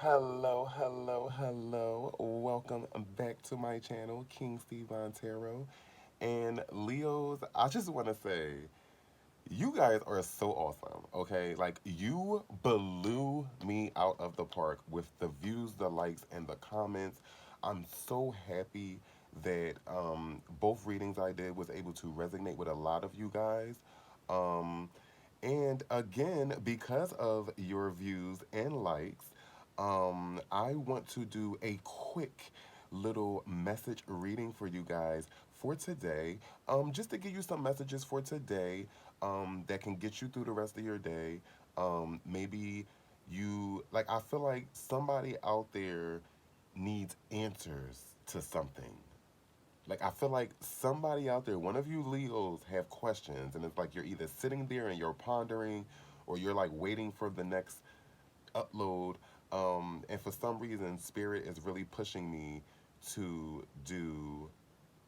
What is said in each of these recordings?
Hello, hello, hello. Welcome back to my channel, King Steve Tarot. And Leos, I just want to say, you guys are so awesome, okay? Like, you blew me out of the park with the views, the likes, and the comments. I'm so happy that both readings I did was able to resonate with a lot of you guys. Um, and again, because of your views and likes, I want to do a quick little message reading for you guys for today. Just to give you some messages for today that can get you through the rest of your day. Maybe like, I feel like somebody out there needs answers to something. Like, I feel like somebody out there, one of you Leos have questions, and it's like you're either sitting there and you're pondering, or you're like waiting for the next upload. And for some reason, Spirit is really pushing me to do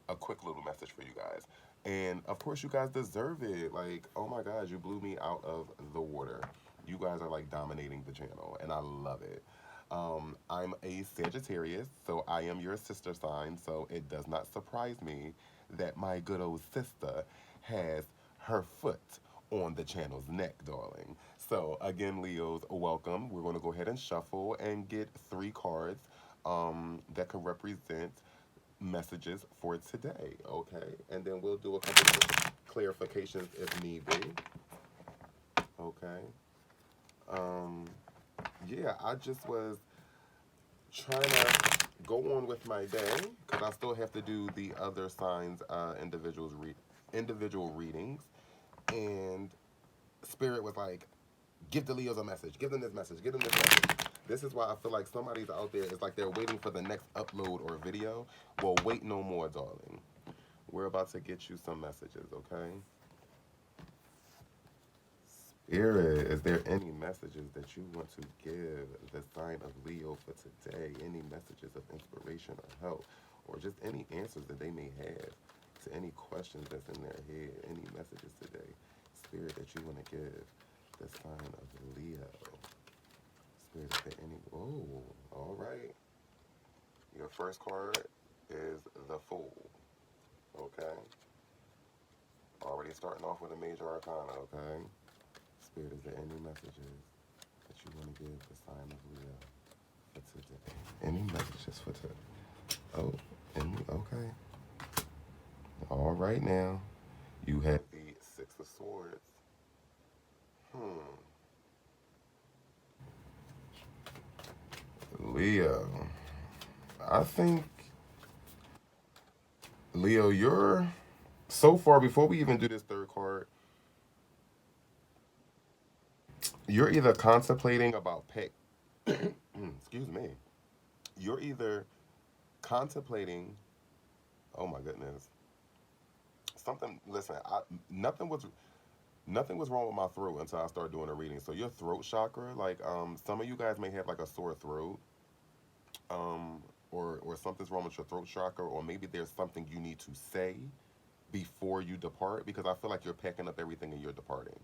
a quick little message for you guys. And of course, you guys deserve it. Like, oh my God, you blew me out of the water. You guys are like dominating the channel, and I love it. I'm a Sagittarius, so I am your sister sign, so it does not surprise me that my good old sister has her foot on the channel's neck, darling. So, again, Leos, welcome. We're going to go ahead and shuffle and get three cards that can represent messages for today, okay? And then we'll do a couple of clarifications if need be, okay? Um, yeah, I just was trying to go on with my day because I still have to do the other signs, individual readings, and Spirit was like, give the Leos a message, give them this message, give them this message. This is why I feel like somebody's out there. It's like they're waiting for the next upload or video. Well, wait no more, darling. We're about to get you some messages, okay? Spirit, is there any messages that you want to give the sign of Leo for today? Any messages of inspiration or help? Or just any answers that they may have to any questions that's in their head? Any messages today, Spirit, that you want to give the sign of Leo? Spirit, is there any... Oh, all right. Your first card is the Fool, okay? Already starting off with a major arcana, okay? Spirit, is there any messages that you want to give the sign of Leo for today? Any messages for today? Oh, okay. All right now. You have the Six of Swords. Hmm. Leo. I think, Leo, you're so far, before we even do this third card, you're either contemplating about pay. Excuse me. You're either contemplating, oh my goodness, something. Listen, nothing was wrong with my throat until I started doing a reading. So your throat chakra, like some of you guys may have like a sore throat, um, or something's wrong with your throat chakra, or maybe there's something you need to say before you depart, because I feel like you're packing up everything and you're departing.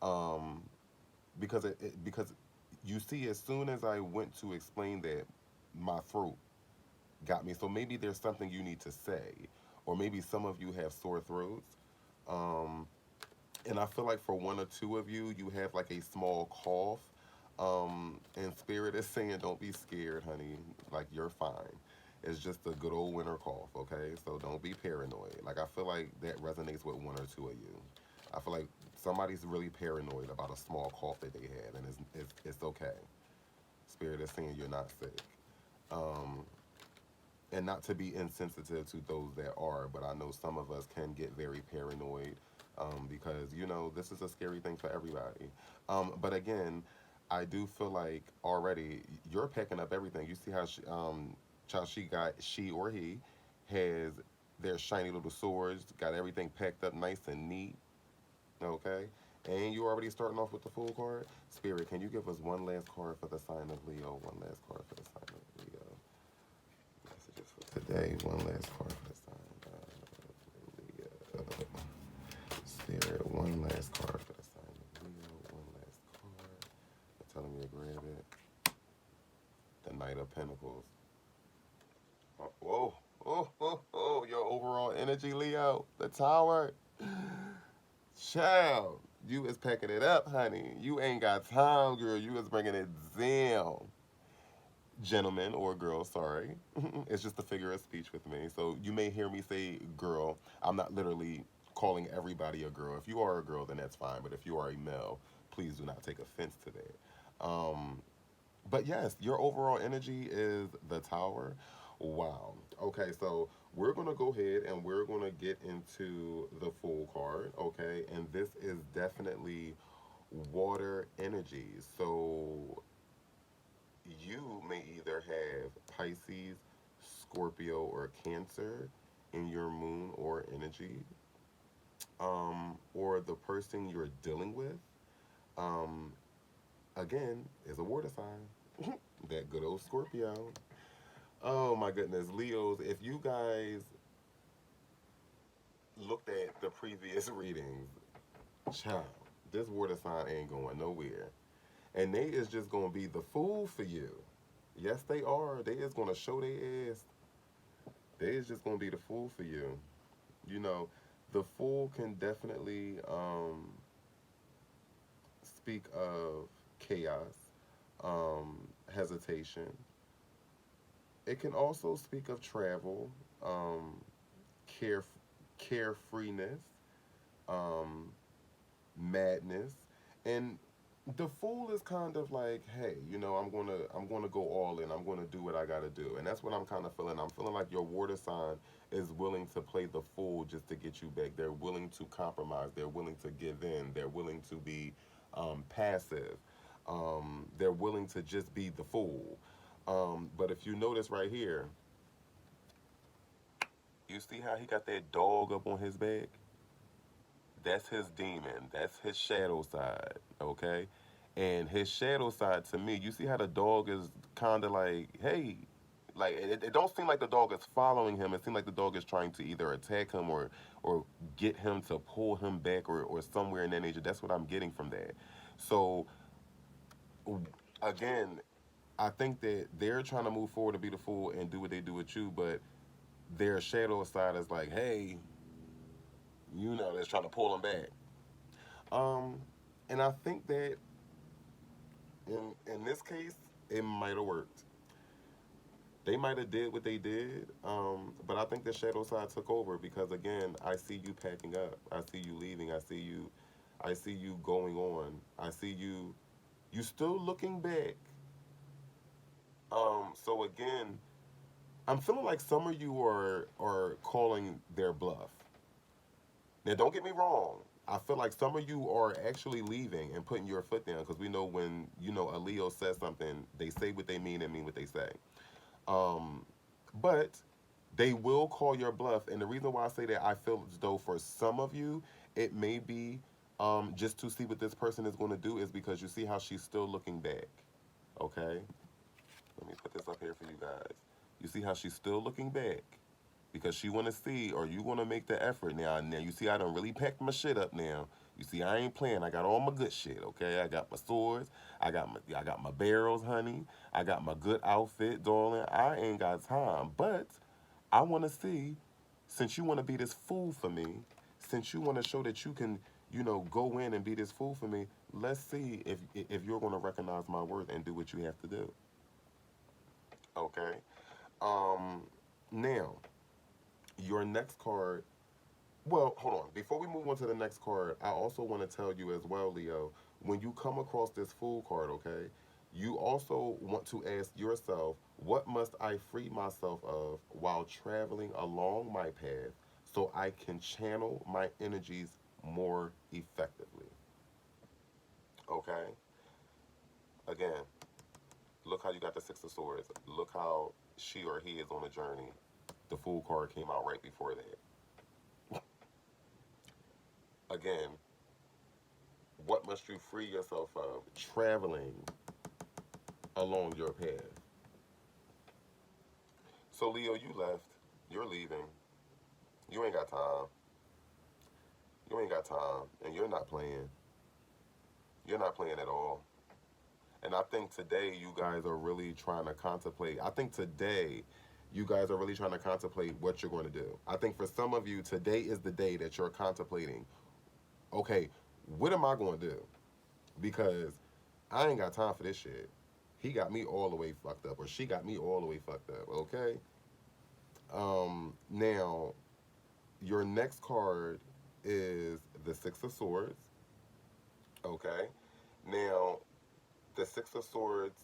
Um, because you see, as soon as I went to explain that, my throat got me. So maybe there's something you need to say, or maybe some of you have sore throats. Um, and I feel like for one or two of you, you have like a small cough. And Spirit is saying, don't be scared, honey. Like, you're fine. It's just a good old winter cough, okay? So don't be paranoid. Like, I feel like that resonates with one or two of you. I feel like somebody's really paranoid about a small cough that they had, and it's okay. Spirit is saying you're not sick. Um, and not to be insensitive to those that are, but I know some of us can get very paranoid, because this is a scary thing for everybody. But again, I do feel like already you're picking up everything. You see how she or he has their shiny little swords, got everything packed up nice and neat. Okay. And you already starting off with the Fool card. Spirit, can you give us one last card for the sign of Leo? One last card for the sign of Leo. Messages for today. One last card for the sign of Leo. Spirit, one last card for the sign of Leo. One last card. You're telling me to grab it. Knight of Pentacles. Whoa. Oh, your overall energy, Leo. The Tower. Child, you is packing it up, honey. You ain't got time, girl. You is bringing it down. Gentlemen or girl, sorry. It's just a figure of speech with me. So you may hear me say girl. I'm not literally calling everybody a girl. If you are a girl, then that's fine. But if you are a male, please do not take offense to that. But yes, your overall energy is the Tower. Wow. Okay, so we're going to go ahead and we're going to get into the Fool card, okay? And this is definitely water energy. So you may either have Pisces, Scorpio, or Cancer in your moon or energy, or the person you're dealing with, um, again, is a water sign. That good old Scorpio. Oh my goodness, Leos, if you guys looked at the previous readings, child, this water sign ain't going nowhere. And they is just gonna be the fool for you. Yes, they are. They is gonna show their ass. They is just gonna be the fool for you. You know, the fool can definitely speak of chaos, hesitation. It can also speak of travel, care, carefreeness, um, madness, and the fool is kind of like, hey, I'm gonna go all in. I'm gonna do what I gotta do, and that's what I'm kind of feeling. I'm feeling like your water sign is willing to play the fool just to get you back. They're willing to compromise. They're willing to give in. They're willing to be passive. They're willing to just be the fool. But if you notice right here, you see how he got that dog up on his back? That's his demon. That's his shadow side, okay? And his shadow side to me, you see how the dog is kind of like, hey, like it don't seem like the dog is following him. It seems like the dog is trying to either attack him or get him to pull him back or somewhere in that nature. That's what I'm getting from that. So again, I think that they're trying to move forward to be the fool and do what they do with you, but their shadow side is like, hey, that's trying to pull him back. Um, and I think that in this case, it might have worked. They might have did what they did, but I think the shadow side took over because again, I see you packing up. I see you leaving. I see you going on. I see you still looking back. So again, I'm feeling like some of you are calling their bluff. Now, don't get me wrong. I feel like some of you are actually leaving and putting your foot down because we know when a Leo says something, they say what they mean and mean what they say. Um, but they will call your bluff, and the reason why I say that I feel as though for some of you it may be just to see what this person is going to do is because you see how she's still looking back. Okay, let me put this up here for you guys. You see how she's still looking back because she want to see, or you want to make the effort now. Now you see I done really packed my shit up now. You see I ain't playing. I got all my good shit. Okay, I got my swords. I got my barrels, honey. I got my good outfit, darling. I ain't got time, but I want to see. Since you want to be this fool for me, since you want to show that you can, go in and be this fool for me. Let's see if you're going to recognize my worth and do what you have to do. Okay. Um. Now, your next card. Well, hold on. Before we move on to the next card, I also want to tell you as well, Leo, when you come across this Fool card, okay, you also want to ask yourself, what must I free myself of while traveling along my path so I can channel my energies more effectively? Okay? Again, look how you got the Six of Swords. Look how she or he is on a journey. The Fool card came out right before that. Again, what must you free yourself of traveling along your path? So, Leo, you left. You're leaving. You ain't got time. You ain't got time. And you're not playing. You're not playing at all. And I think today you guys are really trying to contemplate. I think today you guys are really trying to contemplate what you're going to do. I think for some of you, today is the day that you're contemplating, okay, what am I going to do? Because I ain't got time for this shit. He got me all the way fucked up, or she got me all the way fucked up, okay? Now, your next card is the Six of Swords, okay? Now, the Six of Swords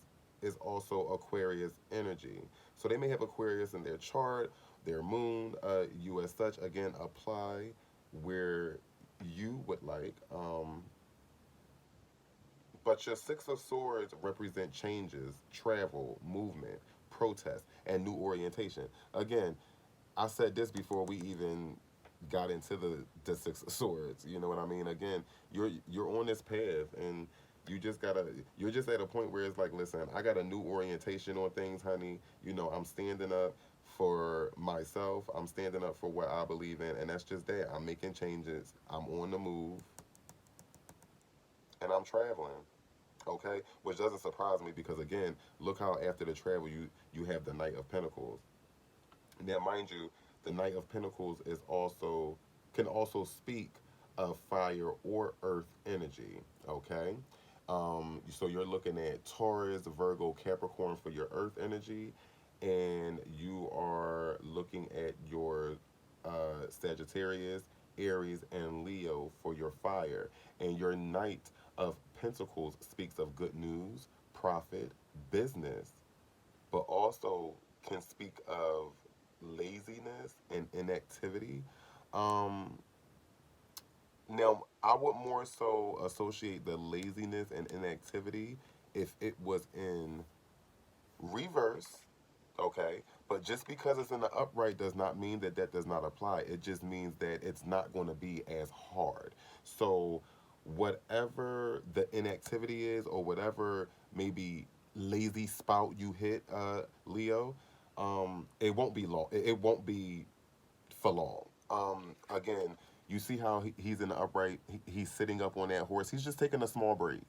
is also Aquarius energy. So they may have Aquarius in their chart, their moon. You, as such, again, apply where you would like. But your Six of Swords represent changes, travel, movement, protest, and new orientation. Again, I said this before we even got into the Six of Swords. You know what I mean? Again, you're on this path, and you're just at a point where it's like, listen, I got a new orientation on things, honey. You know, I'm standing up for myself. I'm standing up for what I believe in, and that's just that. I'm making changes. I'm on the move, and I'm traveling. Okay, which doesn't surprise me because again, look how after the travel you have the Knight of Pentacles. Now, mind you, the Knight of Pentacles is also can also speak of fire or earth energy. Okay, so you're looking at Taurus, Virgo, Capricorn for your earth energy, and you are looking at your Sagittarius, Aries, and Leo for your fire. And your Knight of Pentacles speaks of good news, profit, business, but also can speak of laziness and inactivity. Um, Now, I would more so associate the laziness and inactivity if it was in reverse, okay? But just because it's in the upright does not mean that that does not apply. It just means that it's not going to be as hard. So, whatever the inactivity is, or whatever maybe lazy spout you hit, Leo, it won't be long. It won't be for long. Again, you see how he's in the upright. He's sitting up on that horse. He's just taking a small break.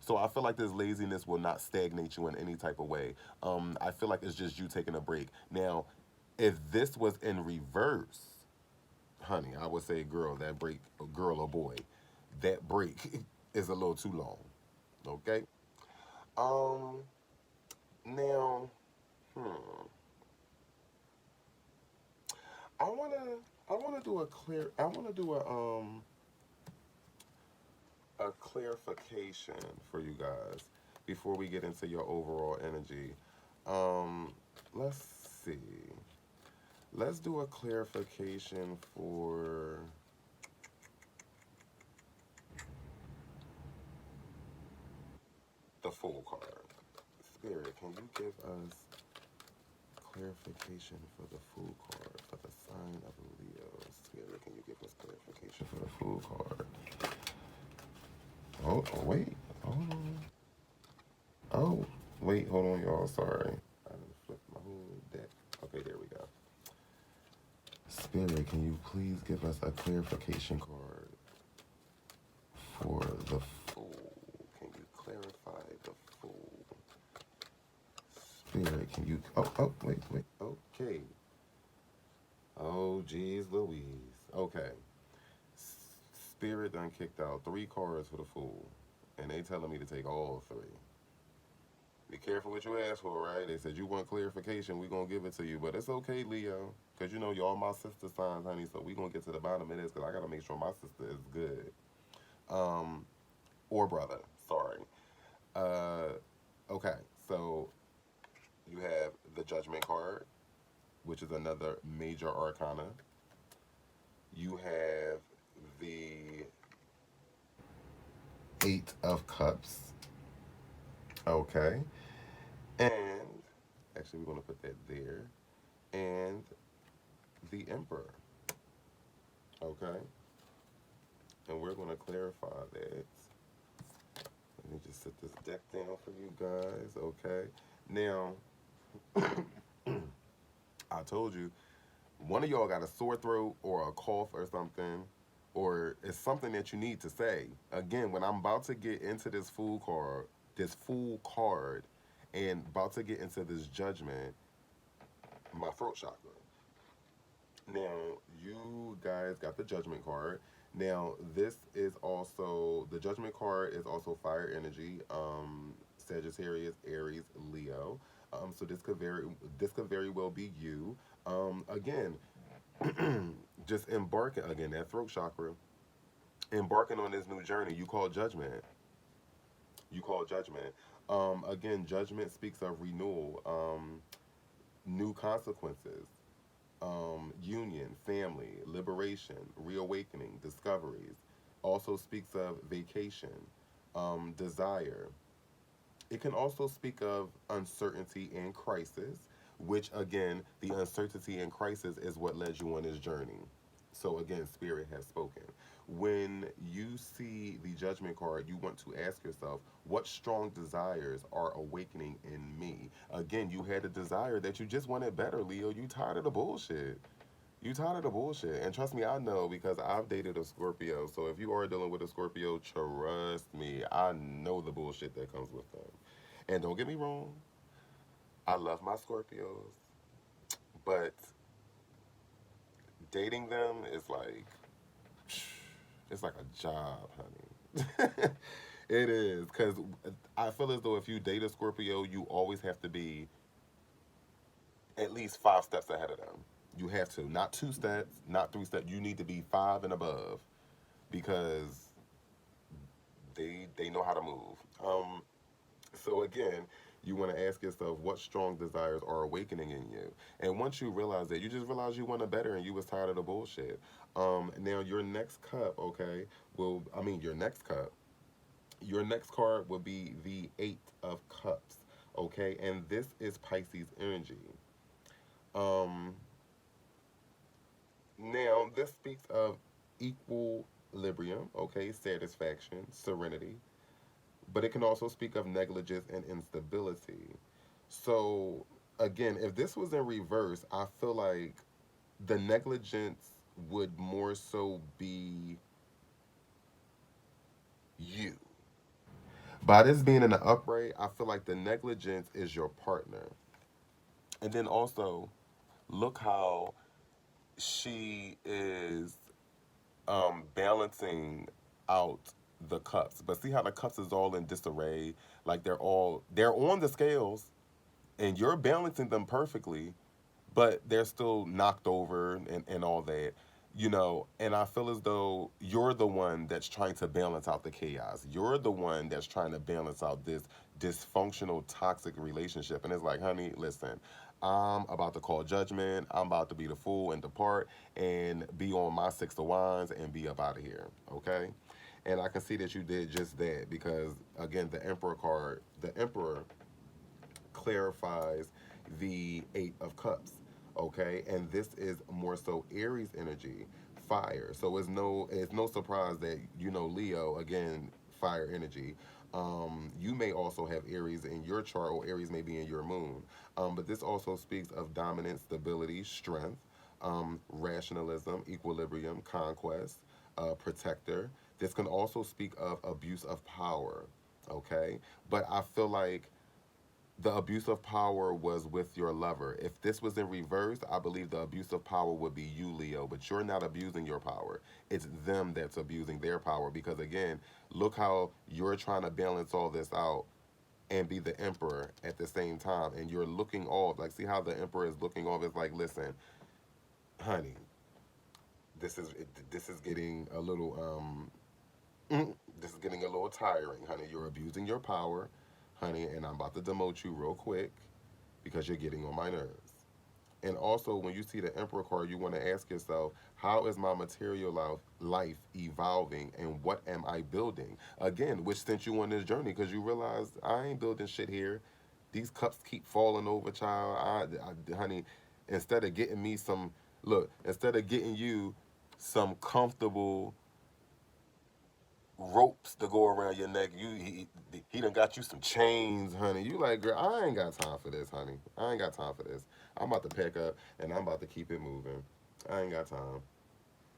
So I feel like this laziness will not stagnate you in any type of way. I feel like it's just you taking a break. Now, if this was in reverse, honey, I would say, girl, that break, girl or boy, that break is a little too long. Okay. Um. Now, hmm. I wanna, I wanna do a clear. I wanna do a clarification for you guys before we get into your overall energy. Um, let's see. Let's do a clarification for the Fool card. Spirit, can you give us clarification for the Fool card for the sign of Leo? Spirit, can you give us clarification for the Fool card? Oh, wait. Hold on. Oh, wait, hold on, y'all. Sorry. I done flipped my whole deck. Okay, there we go. Spirit, can you please give us a clarification card for the Fool? Can you clarify the Fool? Spirit, can you? Wait. Okay. Oh, geez, Louise. Okay. Spirit done kicked out 3 cards for the Fool, and they telling me to take all 3. Be careful what you ask for, right? They said you want clarification, we gonna give it to you, but it's okay, Leo, cause you know y'all my sister signs, honey. So we gonna get to the bottom of this, cause I gotta make sure my sister is good, um, or brother. Sorry. Uh, okay. So you have the Judgment card, which is another major arcana. You have the 8 of Cups. Okay. And actually, we're gonna put that there. And the Emperor. Okay. And we're going to clarify that. Let me just set this deck down for you guys, okay? Now, I told you, one of y'all got a sore throat or a cough or something, or it's something that you need to say. Again, when I'm about to get into this Fool card, this Fool card, and about to get into this judgment, my throat chakra. Now, you guys got the judgment card. Now, this is also the judgment card is also fire energy, Sagittarius, Aries, Leo. So this could very well be you. Again, just embarking again that throat chakra, embarking on this new journey. You call judgment. You call judgment. Again, judgment speaks of renewal, new consequences, union, family, liberation, reawakening, discoveries. Also speaks of vacation, desire. It can also speak of uncertainty and crisis, which again, the uncertainty and crisis is what led you on this journey. So again, Spirit has spoken. When you see the judgment card, you want to ask yourself, what strong desires are awakening in me? Again, you had a desire that you just wanted better, Leo. You tired of the bullshit. You tired of the bullshit. And trust me, I know because I've dated a Scorpio. So if you are dealing with a Scorpio, trust me, I know the bullshit that comes with them. And don't get me wrong, I love my Scorpios, but dating them is like it's like a job, honey. It is because I feel as though if you date a Scorpio, you always have to be at least 5 steps ahead of them. You have to, not 2 steps, not 3 steps. You need to be five and above because they know how to move. So again, you want to ask yourself what strong desires are awakening in you. And once you realize that, you just realize you want to better and you was tired of the bullshit. Now your next cup, okay, your next cup, your next card will be the Eight of Cups, okay, and this is Pisces energy. Um, Now this speaks of equilibrium, okay, satisfaction, serenity, but it can also speak of negligence and instability. So, again, if this was in reverse, I feel like the negligence would more so be you. By this being in the upright, I feel like the negligence is your partner. And then also, look how she is balancing out the cups. But see how the cups is all in disarray? Like they're on the scales and you're balancing them perfectly, but they're still knocked over and all that. And I feel as though you're the one that's trying to balance out the chaos. You're the one that's trying to balance out this dysfunctional, toxic relationship. And it's like, honey, listen, I'm about to call judgment. I'm about to be the fool and depart and be on my 6 of wands and be up out of here. Okay? And I can see that you did just that because, again, the Emperor card, the Emperor clarifies the Eight of Cups. Okay, and this is more so Aries energy, fire. So it's no surprise that Leo again, fire energy. You may also have Aries in your chart, or Aries may be in your moon. But this also speaks of dominance, stability, strength, rationalism, equilibrium, conquest, protector. This can also speak of abuse of power. Okay, but I feel like the abuse of power was with your lover. If this was in reverse, I believe the abuse of power would be you, Leo, but you're not abusing your power. It's them that's abusing their power because, again, look how you're trying to balance all this out and be the emperor at the same time. And you're looking off. Like, see how the emperor is looking off? It's like, listen, honey, this is getting a little this is getting a little tiring, honey. You're abusing your power, honey, and I'm about to demote you real quick because you're getting on my nerves. And also, when you see the Emperor card, you want to ask yourself, how is my material life evolving and what am I building? Again, which sent you on this journey because you realize I ain't building shit here. These cups keep falling over, child. Honey, instead of getting me some, look, instead of getting you some comfortable ropes to go around your neck. He done got you some chains, honey. You like, girl, I ain't got time for this, honey. I ain't got time for this. I'm about to pack up and I'm about to keep it moving. I ain't got time.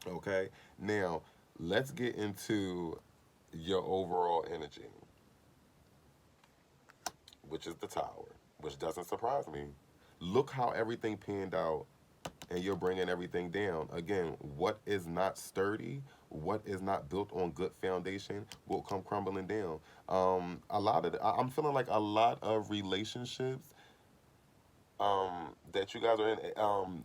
Okay? Now, let's get into your overall energy. which is the tower, which doesn't surprise me. Look how everything panned out, and you're bringing everything down. Again, what is not sturdy, what is not built on good foundation, will come crumbling down. A lot of I'm feeling like a lot of relationships that you guys are in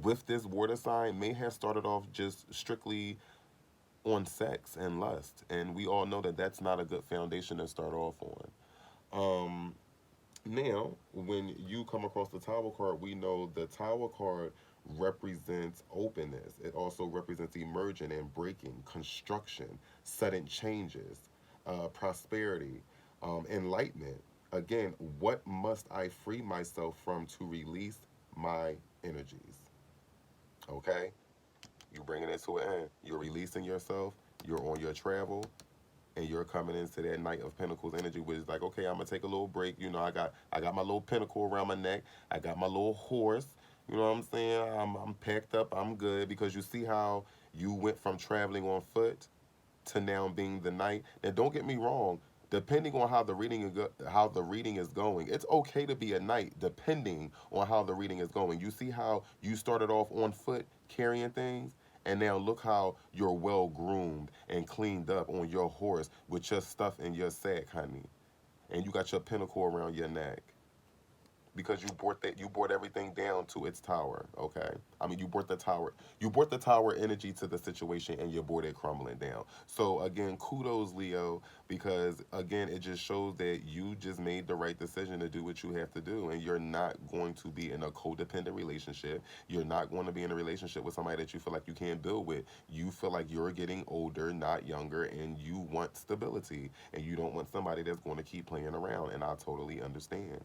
with this water sign may have started off just strictly on sex and lust, and we all know that that's not a good foundation to start off on. Um, Now, when you come across the tower card, we know the tower card represents openness. It also represents emerging and breaking, construction, sudden changes, prosperity, enlightenment. Again, what must I free myself from to release my energies? Okay? You're bringing it to an end. You're releasing yourself. You're on your travel, and you're coming into that Knight of Pentacles energy, which is like, okay, I'm gonna take a little break. You know, I got my little pinnacle around my neck. I got my little horse. You know what I'm saying? I'm packed up. I'm good, because you see how you went from traveling on foot to now being the knight. Now, don't get me wrong. Depending on how how the reading is going, it's okay to be a knight. Depending on how the reading is going, you see how you started off on foot carrying things, and now look how you're well groomed and cleaned up on your horse with your stuff in your sack, honey, and you got your pinnacle around your neck, because you brought everything down to its tower. Okay, I mean, you brought the tower energy to the situation, and you brought it crumbling down. So again, kudos, Leo, because again, it just shows that you just made the right decision to do what you have to do, and you're not going to be in a codependent relationship. You're not going to be in a relationship with somebody that you feel like you can't build with. You feel like you're getting older, not younger, and you want stability, and you don't want somebody that's going to keep playing around, and I totally understand.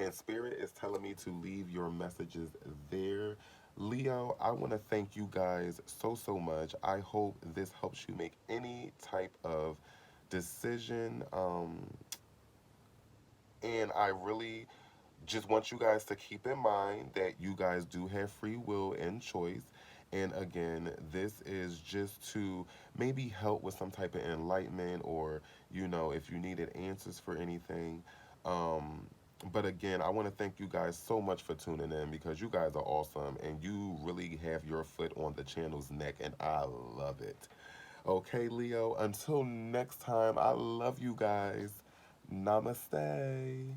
And Spirit is telling me to leave your messages there. Leo, I want to thank you guys so, so much. I hope this helps you make any type of decision. And I really just want you guys to keep in mind that you guys do have free will and choice. And again, this is just to maybe help with some type of enlightenment, or, if you needed answers for anything. Um, but again, I want to thank you guys so much for tuning in, because you guys are awesome and you really have your foot on the channel's neck, and I love it. Okay, Leo, until next time, I love you guys. Namaste.